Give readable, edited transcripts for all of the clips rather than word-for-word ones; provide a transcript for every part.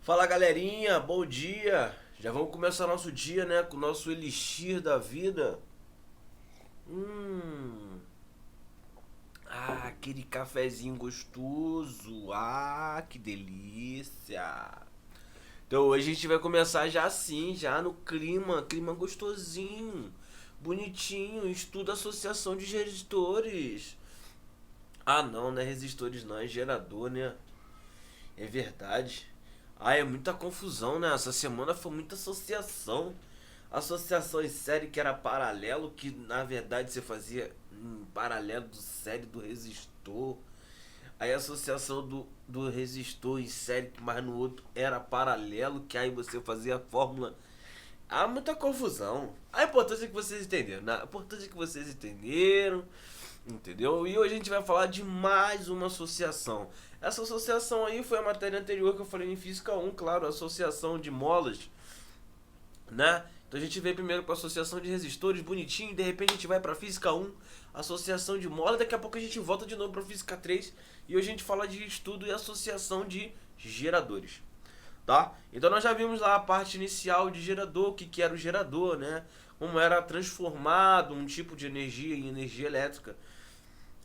Fala galerinha, bom dia! Já vamos começar nosso dia, né, com o nosso elixir da vida. Hum, aquele cafezinho gostoso. Que delícia! Então hoje a gente vai começar já assim, já no clima gostosinho, bonitinho, estudo associação de resistores. Não, não é resistores não, é gerador, né? É verdade. É muita confusão, né? Essa semana foi muita associação. Associação em série que era paralelo, que na verdade você fazia em paralelo do série do resistor. Aí a associação do resistor em série, mas no outro era paralelo, que aí você fazia a fórmula. Muita confusão. A importância é que vocês entenderam, né? A importância é que vocês entenderam. Entendeu? E hoje a gente vai falar de mais uma associação. Essa associação aí foi a matéria anterior que eu falei em Física 1, claro, associação de molas, né? Então a gente veio primeiro para associação de resistores, bonitinho, e de repente a gente vai para Física 1, associação de molas, daqui a pouco a gente volta de novo para Física 3 e hoje a gente fala de estudo e associação de geradores, tá? Então nós já vimos lá a parte inicial de gerador, o que era o gerador, né? Como era transformado um tipo de energia em energia elétrica,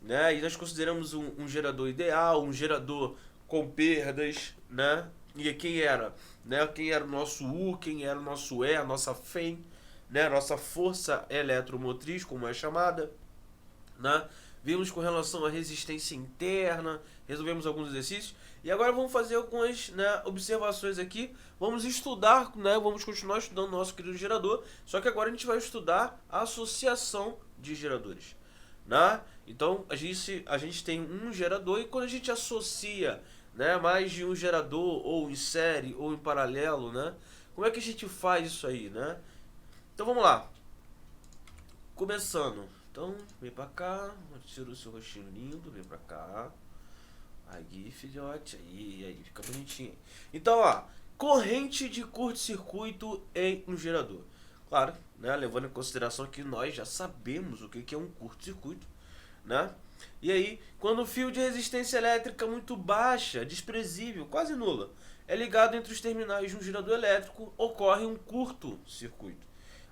né? E nós consideramos um gerador ideal, um gerador com perdas, né? E quem era, né? Quem era o nosso U, quem era o nosso E, a nossa FEM, né? Nossa força eletromotriz, como é chamada, né? Vimos com relação à resistência interna, resolvemos alguns exercícios e agora vamos fazer algumas, né, observações aqui. Vamos estudar, né? Vamos continuar estudando o nosso querido gerador, só que agora a gente vai estudar a associação de geradores, né? Então a gente tem um gerador e quando a gente associa, né, mais de um gerador ou em série ou em paralelo, né? Como é que a gente faz isso aí, né? Então vamos lá. Começando. Então, vem pra cá, tira o seu rostinho lindo, vem pra cá. Aí, filhote, aí, fica bonitinho. Então, ó, corrente de curto-circuito em um gerador. Claro, né, levando em consideração que nós já sabemos o que é um curto-circuito, né? E aí, quando o fio de resistência elétrica muito baixa, desprezível, quase nula, é ligado entre os terminais de um gerador elétrico, ocorre um curto-circuito.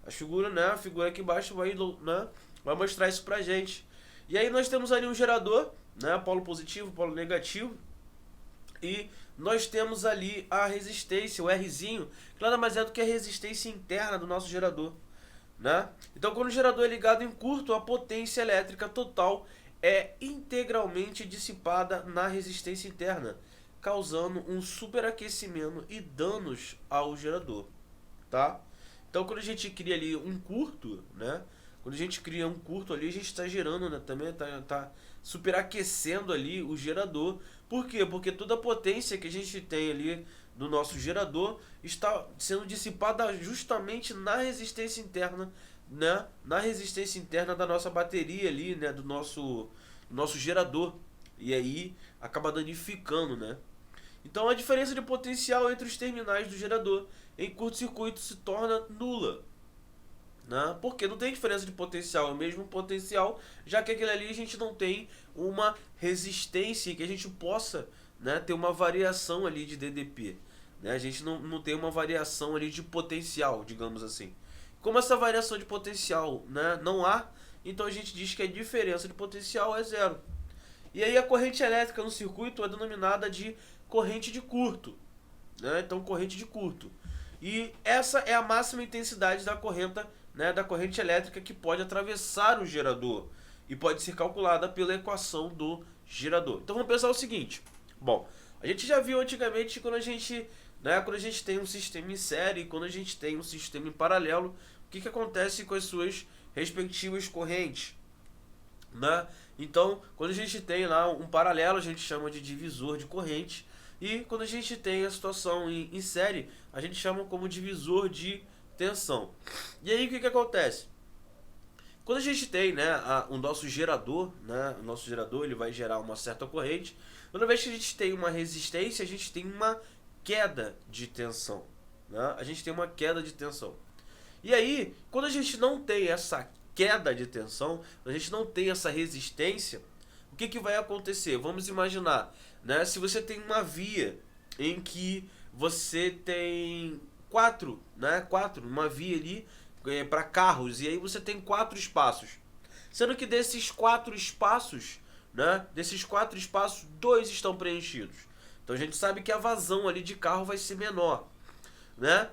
A figura aqui embaixo vai, né, vai mostrar isso pra gente. E aí nós temos ali um gerador, né, polo positivo, polo negativo, e nós temos ali a resistência, o Rzinho, que nada mais é do que a resistência interna do nosso gerador, né? Então, quando o gerador é ligado em curto, a potência elétrica total é integralmente dissipada na resistência interna, causando um superaquecimento e danos ao gerador, tá? Então, quando a gente cria ali um curto, né? Quando a gente cria um curto ali, a gente está gerando, né, também tá superaquecendo ali o gerador. Por quê? Porque toda a potência que a gente tem ali no nosso gerador está sendo dissipada justamente na resistência interna, né? Na resistência interna da nossa bateria ali, né? Do nosso gerador. E aí acaba danificando, né? Então a diferença de potencial entre os terminais do gerador em curto-circuito se torna nula, né? Porque não tem diferença de potencial, é o mesmo potencial, já que aquele ali a gente não tem uma resistência que a gente possa, né, ter uma variação ali de DDP, né? A gente não tem uma variação ali de potencial, digamos assim. Como essa variação de potencial, né, não há, então a gente diz que a diferença de potencial é zero. E aí a corrente elétrica no circuito é denominada de corrente de curto, né? Então corrente de curto. E essa é a máxima intensidade da corrente, né, da corrente elétrica que pode atravessar o gerador e pode ser calculada pela equação do gerador. Então vamos pensar o seguinte. Bom, a gente já viu antigamente quando a gente, né, quando a gente tem um sistema em série, quando a gente tem um sistema em paralelo, o que acontece com as suas respectivas correntes, né? Então, quando a gente tem lá um paralelo, a gente chama de divisor de corrente. E quando a gente tem a situação em série, a gente chama como divisor de tensão. E aí o que acontece? Quando a gente tem, né, o nosso gerador, né, o nosso gerador ele vai gerar uma certa corrente. Toda vez que a gente tem uma resistência, a gente tem uma queda de tensão, né? A gente tem uma queda de tensão. E aí, quando a gente não tem essa queda de tensão, a gente não tem essa resistência, o que vai acontecer? Vamos imaginar, né? Se você tem uma via em que você tem quatro, né? Uma via ali para carros, e aí você tem 4 espaços. Sendo que desses 4 espaços, né? Desses 4 espaços, 2 estão preenchidos. Então a gente sabe que a vazão ali de carro vai ser menor, né?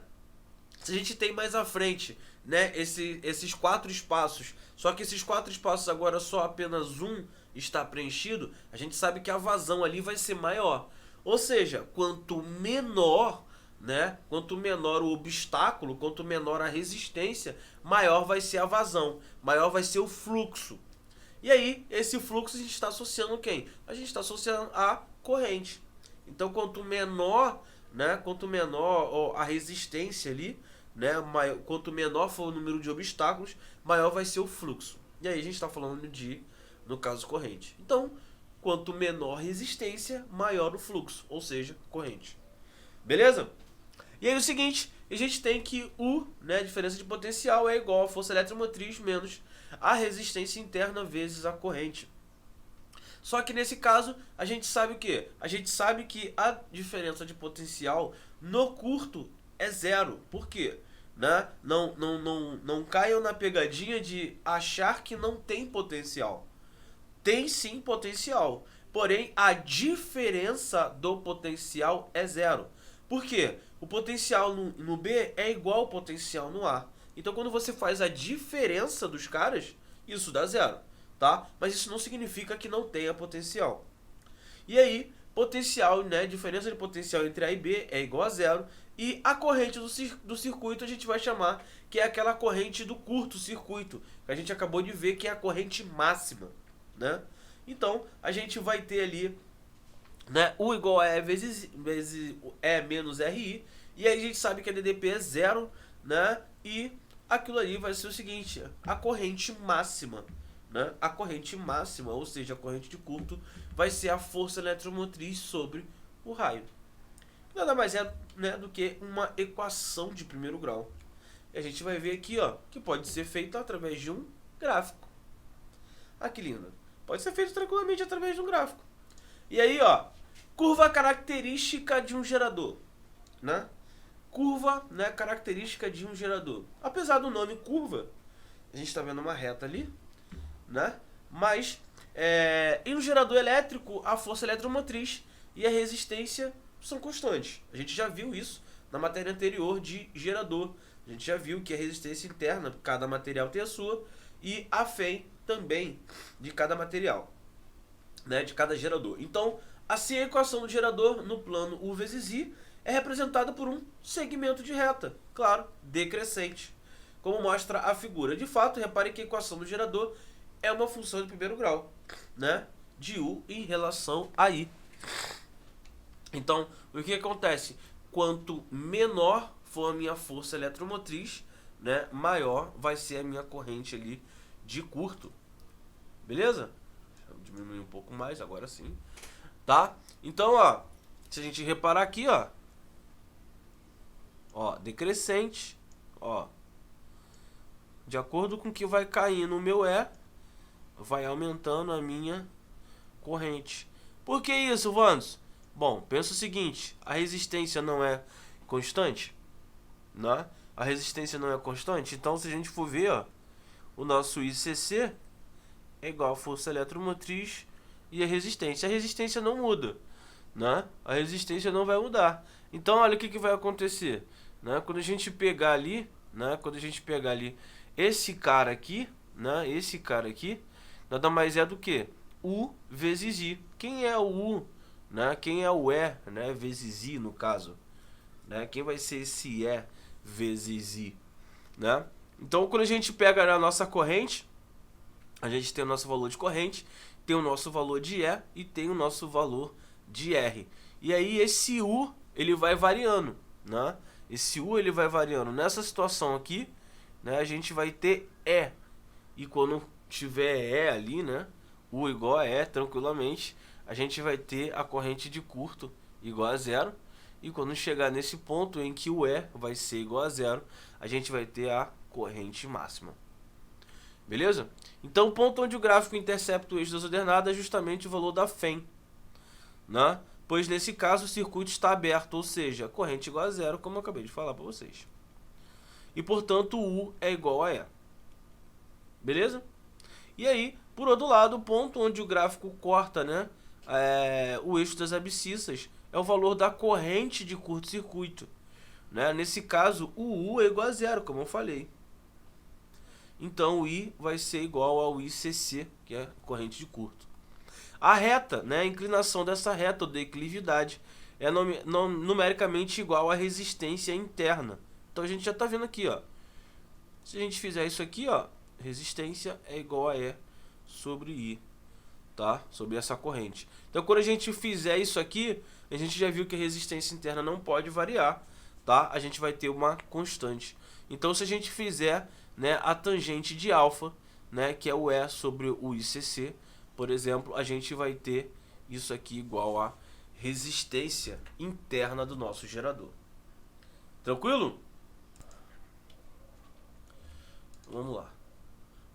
Se a gente tem mais à frente, né, esses 4 espaços, só que esses 4 espaços agora só apenas um está preenchido, a gente sabe que a vazão ali vai ser maior. Ou seja, quanto menor, né, quanto menor o obstáculo, quanto menor a resistência, maior vai ser a vazão, maior vai ser o fluxo. E aí, esse fluxo a gente está associando quem? A gente está associando a corrente. Então, quanto menor, né, quanto menor a resistência ali, né, quanto menor for o número de obstáculos, maior vai ser o fluxo. E aí a gente está falando de, no caso, corrente. Então, quanto menor resistência, maior o fluxo, ou seja, corrente. Beleza? E aí o seguinte, a gente tem que U, né, a diferença de potencial, é igual a força eletromotriz menos a resistência interna vezes a corrente. Só que nesse caso, a gente sabe o quê? A gente sabe que a diferença de potencial no curto é zero. Por quê? Né? Não caiam na pegadinha de achar que não tem potencial. Tem sim potencial. Porém, a diferença do potencial é zero. Por quê? O potencial no B é igual ao potencial no A. Então, quando você faz a diferença dos caras, isso dá zero, tá? Mas isso não significa que não tenha potencial. E aí, potencial, né? Diferença de potencial entre A e B é igual a zero. E a corrente do circuito a gente vai chamar que é aquela corrente do curto-circuito, que a gente acabou de ver que é a corrente máxima, né? Então, a gente vai ter ali, né, U igual a E vezes E menos RI, e aí a gente sabe que a DDP é zero, né? E aquilo ali vai ser o seguinte, a corrente máxima, né? A corrente máxima, ou seja, a corrente de curto, vai ser a força eletromotriz sobre o raio. Nada mais é, né, do que uma equação de primeiro grau. E a gente vai ver aqui, ó, que pode ser feito através de um gráfico. Ah, que lindo. Pode ser feito tranquilamente através de um gráfico. E aí, ó, curva característica de um gerador, né? Curva, né, característica de um gerador. Apesar do nome curva, a gente está vendo uma reta ali, né? Mas em um gerador elétrico, a força eletromotriz e a resistência são constantes. A gente já viu isso na matéria anterior de gerador. A gente já viu que a resistência interna, cada material tem a sua, e a FEM também de cada material, né, de cada gerador. Então, assim a equação do gerador no plano U vezes I é representada por um segmento de reta, claro, decrescente, como mostra a figura. De fato, repare que a equação do gerador é uma função de primeiro grau, né, de U em relação a I. Então, o que acontece? Quanto menor for a minha força eletromotriz, né, maior vai ser a minha corrente ali de curto. Beleza? Deixa eu diminuir um pouco mais, agora sim. Tá? Então, ó, se a gente reparar aqui, ó, decrescente, ó, de acordo com que vai caindo o meu E, vai aumentando a minha corrente. Por que isso, Vandos? Bom, pensa o seguinte, a resistência não é constante, né? A resistência não é constante, então se a gente for ver, ó, o nosso ICC é igual a força eletromotriz e a resistência não muda, né? A resistência não vai mudar. Então, olha o que vai acontecer, né? Quando a gente pegar ali, né? Quando a gente pegar ali esse cara aqui, né? Esse cara aqui, nada mais é do que U vezes I. Quem é o U? Né? Quem é o E, né, vezes I no caso, né? Quem vai ser esse E vezes I, né? Então, quando a gente pega a nossa corrente, a gente tem o nosso valor de corrente, tem o nosso valor de E e tem o nosso valor de R. E aí esse U, ele vai variando, né? Esse U, ele vai variando. Nessa situação aqui, né, a gente vai ter E. E quando tiver E ali, né, U igual a E, tranquilamente, a gente vai ter a corrente de curto igual a zero. E quando chegar nesse ponto em que o E vai ser igual a zero, a gente vai ter a corrente máxima. Beleza? Então, o ponto onde o gráfico intercepta o eixo das ordenadas é justamente o valor da FEM, né? pois nesse caso o circuito está aberto, ou seja, corrente igual a zero, como eu acabei de falar para vocês. E, portanto, U é igual a E. Beleza? E aí, por outro lado, o ponto onde o gráfico corta, né, o eixo das abscissas é o valor da corrente de curto-circuito. Né? Nesse caso, o U é igual a zero, como eu falei. Então, o I vai ser igual ao ICC, que é corrente de curto. A reta, né, a inclinação dessa reta, ou declividade, é numericamente igual à resistência interna. Então, a gente já está vendo aqui, ó. Se a gente fizer isso aqui, ó, resistência é igual a E sobre I, tá? Sobre essa corrente. Então, quando a gente fizer isso aqui, a gente já viu que a resistência interna não pode variar, tá? A gente vai ter uma constante. Então, se a gente fizer, né, a tangente de alfa, né, que é o E sobre o ICC, por exemplo, a gente vai ter isso aqui igual a resistência interna do nosso gerador. Tranquilo? Vamos lá.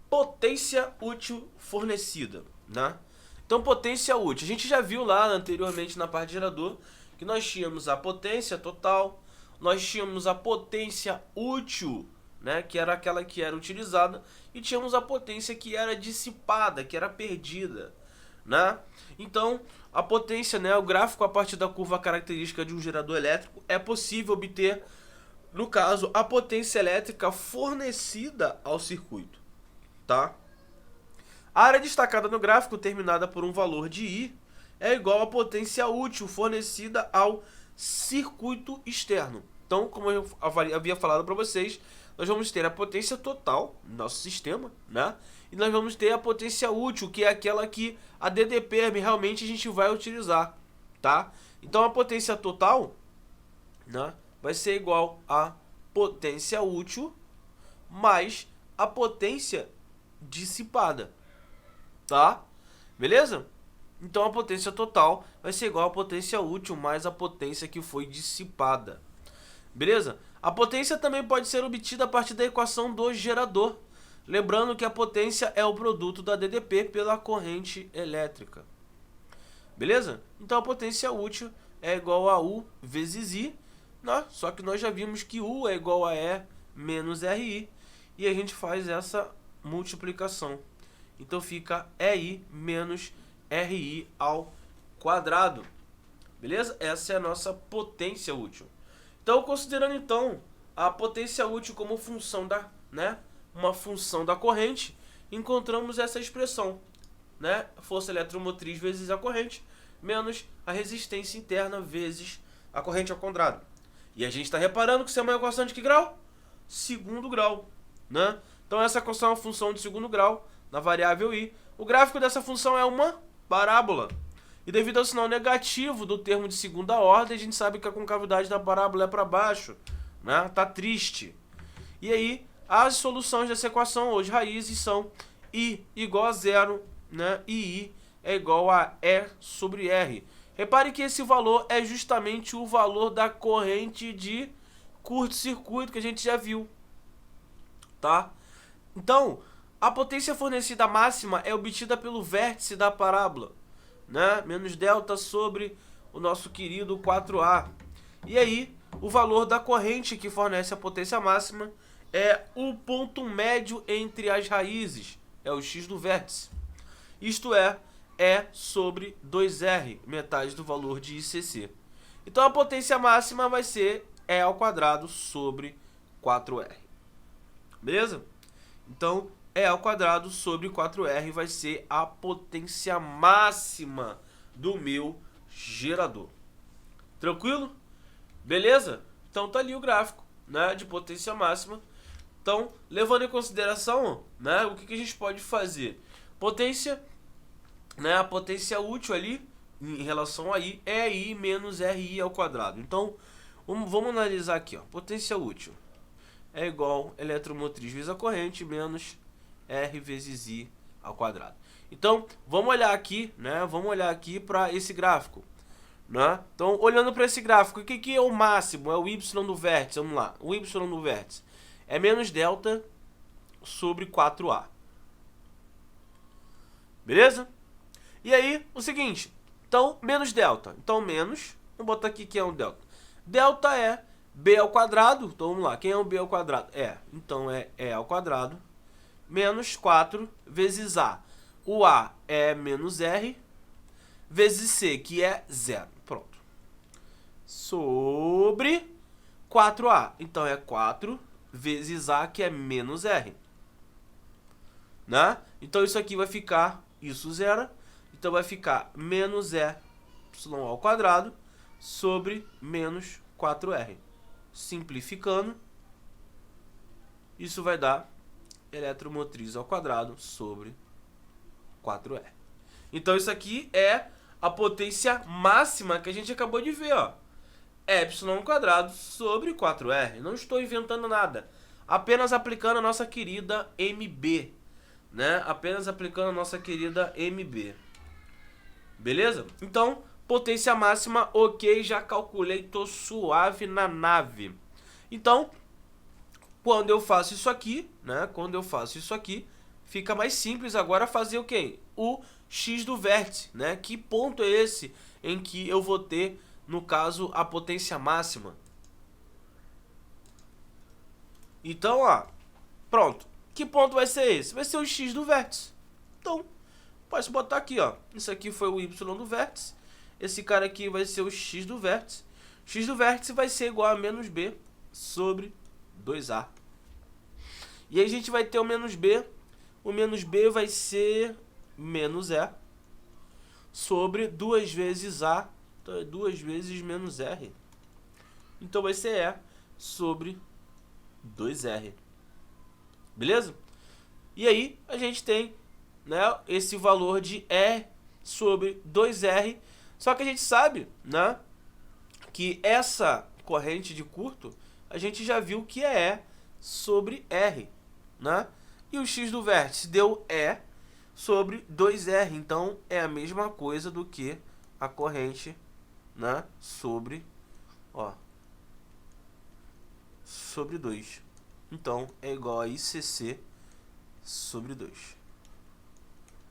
Potência útil fornecida, né? Então, potência útil. A gente já viu lá anteriormente na parte de gerador que nós tínhamos a potência total, nós tínhamos a potência útil, né, que era aquela que era utilizada, e tínhamos a potência que era dissipada, que era perdida, né? Então, a potência, né, o gráfico a partir da curva característica de um gerador elétrico, é possível obter, no caso, a potência elétrica fornecida ao circuito, tá? A área destacada no gráfico, terminada por um valor de I, é igual à potência útil fornecida ao circuito externo. Então, como eu havia falado para vocês, nós vamos ter a potência total no nosso sistema, né? E nós vamos ter a potência útil, que é aquela que a DDP realmente a gente vai utilizar, tá? Então, a potência total, né, vai ser igual a potência útil mais a potência dissipada, tá? Beleza? Então, a potência total vai ser igual a potência útil mais a potência que foi dissipada. Beleza? A potência também pode ser obtida a partir da equação do gerador. Lembrando que a potência é o produto da DDP pela corrente elétrica. Beleza? Então a potência útil é igual a U vezes I, né? Só que nós já vimos que U é igual a E menos RI. E a gente faz essa multiplicação. Então fica EI menos RI ao quadrado. Beleza? Essa é a nossa potência útil. Então, considerando então a potência útil como função da, né, uma função da corrente, encontramos essa expressão, né, força eletromotriz vezes a corrente, menos a resistência interna vezes a corrente ao quadrado. E a gente está reparando que isso é uma equação de que grau? Segundo grau, né? Então, essa equação é uma função de segundo grau na variável I. O gráfico dessa função é uma parábola. E devido ao sinal negativo do termo de segunda ordem, a gente sabe que a concavidade da parábola é para baixo, né? Tá triste. E aí, as soluções dessa equação, ou de raízes, são I igual a zero, né? E I é igual a E sobre R. Repare que esse valor é justamente o valor da corrente de curto-circuito que a gente já viu, tá? Então, a potência fornecida máxima é obtida pelo vértice da parábola, né? Menos delta sobre o nosso querido 4A. E aí, o valor da corrente que fornece a potência máxima é o ponto médio entre as raízes, é o x do vértice. Isto é, E sobre 2R, metade do valor de ICC. Então, a potência máxima vai ser E ao quadrado sobre 4R. Beleza? Então, E ao quadrado sobre 4R vai ser a potência máxima do meu gerador. Tranquilo? Beleza? Então tá ali o gráfico, né, de potência máxima. Então, levando em consideração, né, o que a gente pode fazer? Potência, né, a potência útil ali, em relação a I, é I menos RI ao quadrado. Então, vamos analisar aqui, ó. Potência útil é igual a eletromotriz vezes a corrente menos R vezes I ao quadrado. Então, vamos olhar aqui, né? Vamos olhar aqui para esse gráfico, né? Então, olhando para esse gráfico, o que é o máximo? É o Y do vértice, vamos lá. O Y do vértice é menos delta sobre 4A. Beleza? E aí, o seguinte, Então, menos delta. Então, menos, vou botar aqui que é um delta. Delta é b ao quadrado. Então, vamos lá. Quem é o b ao quadrado? Então, é e ao quadrado menos 4 vezes a. O a é menos r vezes c, que é 0. Pronto. Sobre 4a. Então, é 4 vezes a, que é menos r. Né? Então, isso aqui vai ficar, isso zero. Então, vai ficar menos y ao quadrado sobre menos 4r. Simplificando, isso vai dar eletromotriz ao quadrado sobre 4r. Então, isso aqui é a potência máxima que a gente acabou de ver, ó. Epsilon ao quadrado sobre 4r. Não estou inventando nada. Apenas aplicando a nossa querida MB. Né? Apenas aplicando a nossa querida MB. Beleza? Então, potência máxima, ok, já calculei, tô suave na nave. Então, quando eu faço isso aqui, né? Quando eu faço isso aqui, fica mais simples agora fazer o quê? O x do vértice, né? Que ponto é esse em que eu vou ter, no caso, a potência máxima? Então, ó, pronto. Que ponto vai ser esse? Vai ser o x do vértice. Então, posso botar aqui, ó. Isso aqui foi o y do vértice. Esse cara aqui vai ser o x do vértice. X do vértice vai ser igual a menos b sobre 2a. E aí a gente vai ter o menos b. O menos b vai ser menos e sobre 2 vezes a. Então é 2 vezes menos r. Então vai ser e sobre 2r. Beleza? E aí a gente tem, né, esse valor de E sobre 2R. Só que a gente sabe, né, que essa corrente de curto, a gente já viu que é E sobre R, né? E o x do vértice deu E sobre 2R. Então, é a mesma coisa do que a corrente, né, sobre, ó, sobre 2. Então, é igual a ICC sobre 2.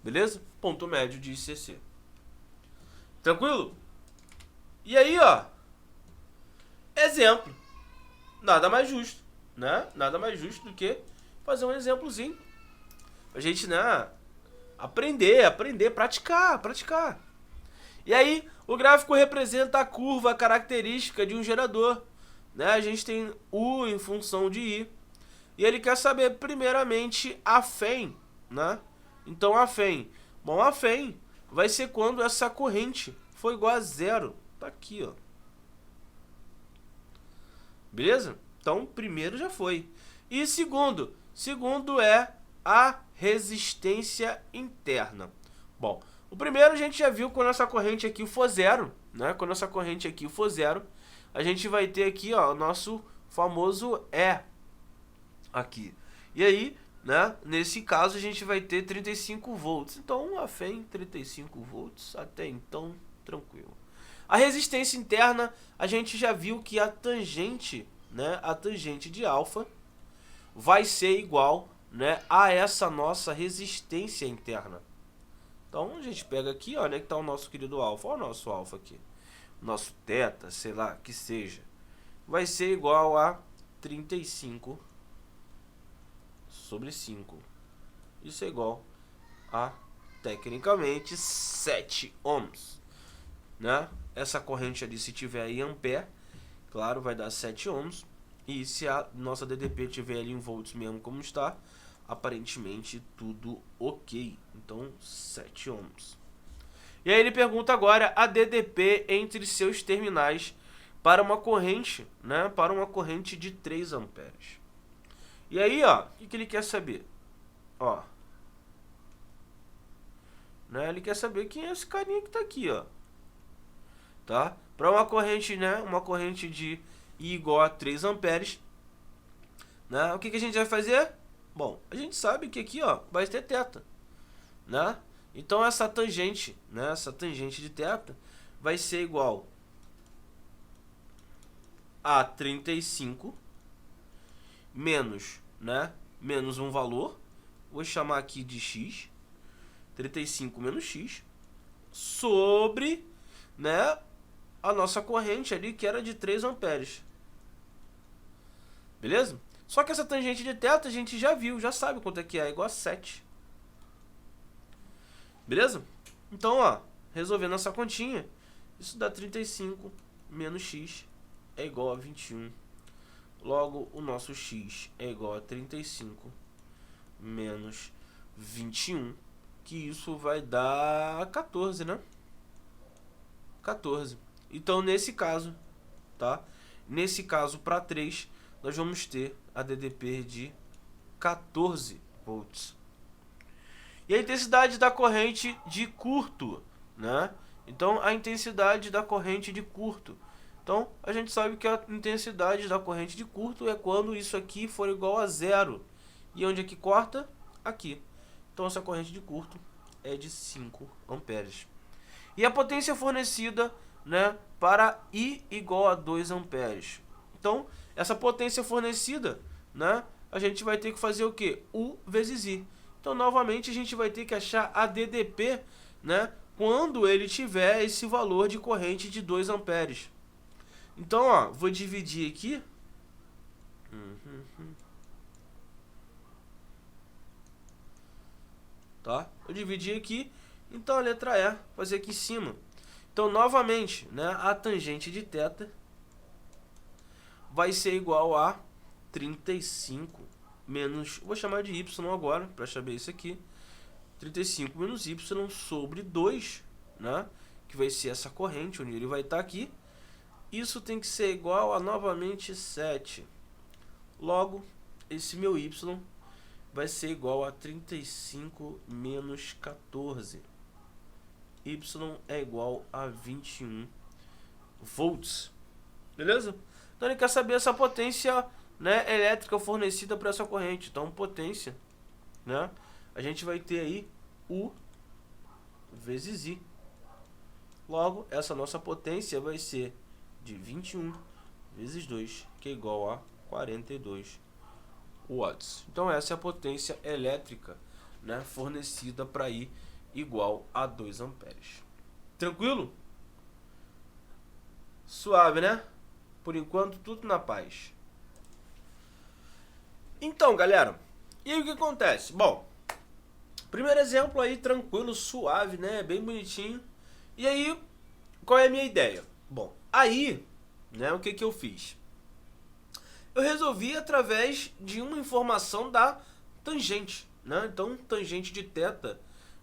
Beleza? Ponto médio de ICC. Tranquilo? E aí, ó. Exemplo. Nada mais justo, né? Nada mais justo do que fazer um exemplozinho. A gente, né, aprender, praticar. E aí, o gráfico representa a curva característica de um gerador. Né? A gente tem U em função de I. E ele quer saber, primeiramente, a FEM, né? Então, a FEM. Bom, a FEM vai ser quando essa corrente for igual a 0. Tá aqui, ó. Beleza? Então, primeiro já foi. E segundo é a resistência interna. Bom, o primeiro a gente já viu quando essa corrente aqui for 0, né? Quando essa corrente aqui for 0, a gente vai ter aqui, ó, o nosso famoso E. Aqui. E aí, né, nesse caso a gente vai ter 35 volts. Então, a FEM 35 volts, até então, tranquilo. A resistência interna, a gente já viu que a tangente, né, a tangente de alfa vai ser igual, né, a essa nossa resistência interna. Então, a gente pega aqui, ó, onde é que está o nosso querido alfa? Olha o nosso alfa aqui. Nosso θ, sei lá, que seja, vai ser igual a 35 sobre 5. Isso é igual a, tecnicamente, 7 ohms. Né? Essa corrente ali, se tiver aí em ampere, claro, vai dar 7 ohms. E se a nossa DDP tiver ali em volts mesmo como está, aparentemente tudo ok. Então, 7 ohms. E aí ele pergunta agora a DDP entre seus terminais para uma corrente, né? Para uma corrente de 3 amperes. E aí, ó, o que ele quer saber? Ó, né? Ele quer saber quem é esse carinha que tá aqui, ó. Tá? Para uma corrente, né? Uma corrente de I igual a 3 amperes, né? O que a gente vai fazer? Bom, a gente sabe que aqui, ó, vai ter θ, né? Então essa tangente, né? Essa tangente de θ vai ser igual a 35 menos, né, menos um valor, vou chamar aqui de x, 35 menos x, sobre né, a nossa corrente ali, que era de 3 amperes. Beleza? Só que essa tangente de θ a gente já viu, já sabe quanto é que é igual a 7. Beleza? Então, ó, resolvendo essa continha, isso dá 35 menos x é igual a 21. Logo, o nosso x é igual a 35 menos 21, que isso vai dar 14, né? 14. Então, nesse caso, tá? Nesse caso, para 3, nós vamos ter a DDP de 14 volts. E a intensidade da corrente de curto, né? Então, a intensidade da corrente de curto. Então, a gente sabe que a intensidade da corrente de curto é quando isso aqui for igual a 0. E onde é que corta? Aqui. Então, essa corrente de curto é de 5 amperes. E a potência fornecida, né, para I igual a 2 amperes. Então, essa potência fornecida, né, a gente vai ter que fazer o quê? U vezes I. Então, novamente, a gente vai ter que achar a DDP, né, quando ele tiver esse valor de corrente de 2 amperes. Então, ó, vou dividir aqui. Tá? Eu dividi aqui. Então, a letra E, fazer aqui em cima. Então, novamente, né, a tangente de θ vai ser igual a 35 menos... Vou chamar de y agora, para saber isso aqui. 35 menos y sobre 2, né? Que vai ser essa corrente, onde ele vai estar aqui. Isso tem que ser igual a, novamente, 7. Logo, esse meu y vai ser igual a 35 menos 14. Y é igual a 21 volts. Beleza? Então, ele quer saber essa potência, né, elétrica fornecida para essa corrente. Então, potência, né, a gente vai ter aí U vezes I. Logo, essa nossa potência vai ser de 21 vezes 2, que é igual a 42 watts. Então, essa é a potência elétrica, né, fornecida para I igual a 2 amperes. Tranquilo? Suave, né? Por enquanto, tudo na paz. Então, galera, e aí o que acontece? Bom, primeiro exemplo aí, tranquilo, suave, né? Bem bonitinho. E aí, qual é a minha ideia? Bom, aí, né, o que que eu fiz? Eu resolvi através de uma informação da tangente, né? Então, tangente de θ,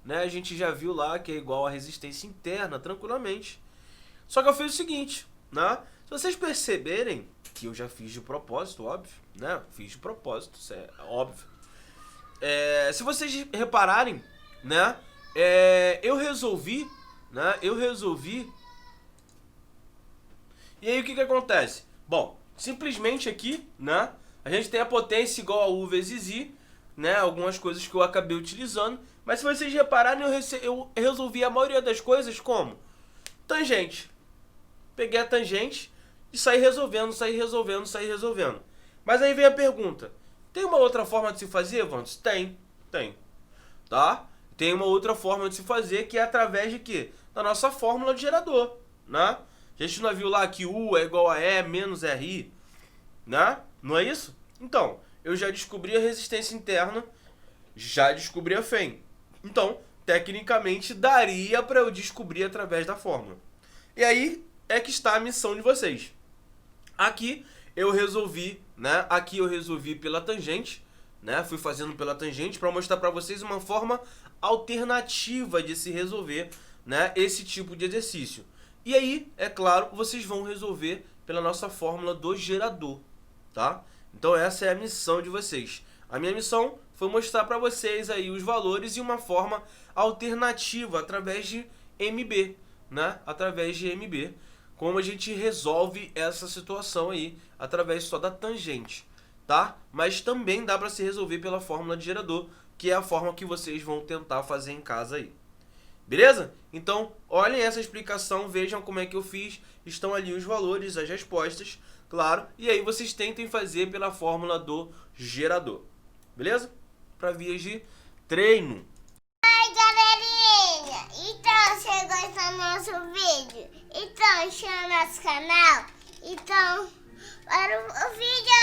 né, a gente já viu lá que é igual a resistência interna, tranquilamente. Só que eu fiz o seguinte, né? Se vocês perceberem que eu já fiz de propósito, óbvio, né? Fiz de propósito, isso é óbvio. Se vocês repararem, né? Eu resolvi, né? E aí o que que acontece? Bom, simplesmente aqui, né? A gente tem a potência igual a U vezes I, né? Algumas coisas que eu acabei utilizando. Mas se vocês repararem, eu resolvi a maioria das coisas como? Tangente. Peguei a tangente e saí resolvendo. Mas aí vem a pergunta. Tem uma outra forma de se fazer, Vantos? Tem. Tá? Tem uma outra forma de se fazer, que é através de quê? Da nossa fórmula de gerador, né? A gente não viu lá que U é igual a E menos RI, né? Não é isso? Então, eu já descobri a resistência interna, já descobri a FEM. Então, tecnicamente, daria para eu descobrir através da fórmula. E aí é que está a missão de vocês. Aqui eu resolvi, né? Aqui eu resolvi pela tangente, né? Fui fazendo pela tangente para mostrar para vocês uma forma alternativa de se resolver, né, esse tipo de exercício. E aí, é claro, vocês vão resolver pela nossa fórmula do gerador, tá? Então essa é a missão de vocês. A minha missão foi mostrar para vocês aí os valores e uma forma alternativa através de MB, né? Através de MB, como a gente resolve essa situação aí através só da tangente, tá? Mas também dá para se resolver pela fórmula de gerador, que é a forma que vocês vão tentar fazer em casa aí. Beleza? Então, olhem essa explicação, vejam como é que eu fiz, estão ali os valores, as respostas, claro, e aí vocês tentem fazer pela fórmula do gerador. Beleza? Para vias de treino. Oi, galerinha! Então, você gostou do nosso o vídeo. Então, inscreva no nosso canal. Então, para o vídeo